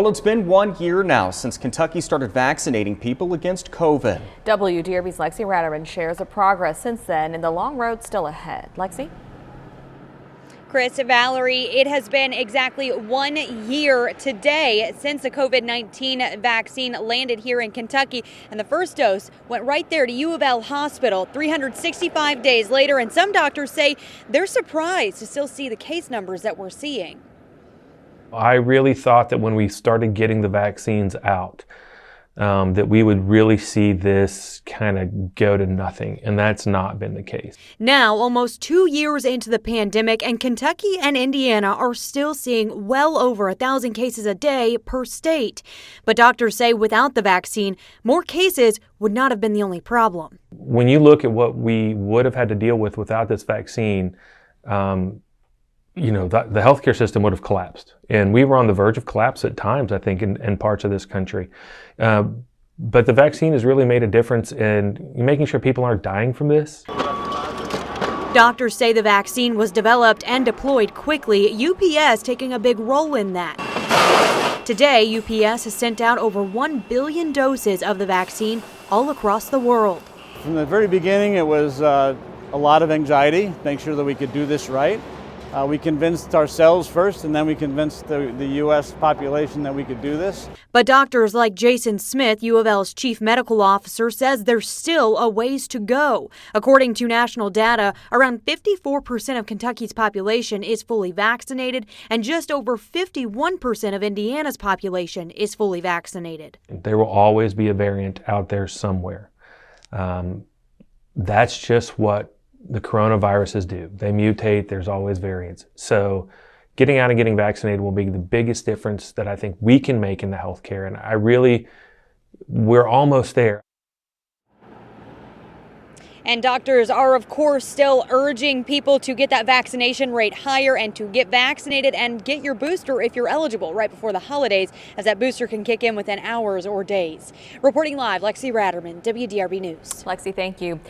Well, it's been 1 year now since Kentucky started vaccinating people against COVID. WDRB's Lexi Ratterman shares the progress since then and the long road still ahead. Lexi? Chris, Valerie, it has been exactly 1 year today since the COVID-19 vaccine landed here in Kentucky, and the first dose went right there to UofL Hospital 365 days later, and some doctors say they're surprised to still see the case numbers that we're seeing. I really thought that when we started getting the vaccines out, that we would really see this kind of go to nothing, and that's not been the case. Now, almost 2 years into the pandemic, and Kentucky and Indiana are still seeing well over 1,000 cases a day per state. But doctors say without the vaccine, more cases would not have been the only problem. When you look at what we would have had to deal with without this vaccine, the healthcare system would have collapsed. And we were on the verge of collapse at times, I think, in parts of this country. But the vaccine has really made a difference in making sure people aren't dying from this. Doctors say the vaccine was developed and deployed quickly, UPS taking a big role in that. Today, UPS has sent out over 1 billion doses of the vaccine all across the world. From the very beginning, it was a lot of anxiety, make sure that we could do this right. We convinced ourselves first, and then we convinced the U.S. population that we could do this. But doctors like Jason Smith, UofL's chief medical officer, says there's still a ways to go. According to national data, around 54% of Kentucky's population is fully vaccinated, and just over 51% of Indiana's population is fully vaccinated. There will always be a variant out there somewhere. That's just what the coronaviruses do. They mutate, there's always variants. So getting out and getting vaccinated will be the biggest difference that I think we can make in the healthcare. And we're almost there. And doctors are, of course, still urging people to get that vaccination rate higher and to get vaccinated and get your booster if you're eligible right before the holidays, as that booster can kick in within hours or days. Reporting live, Lexi Ratterman, WDRB News. Lexi, thank you.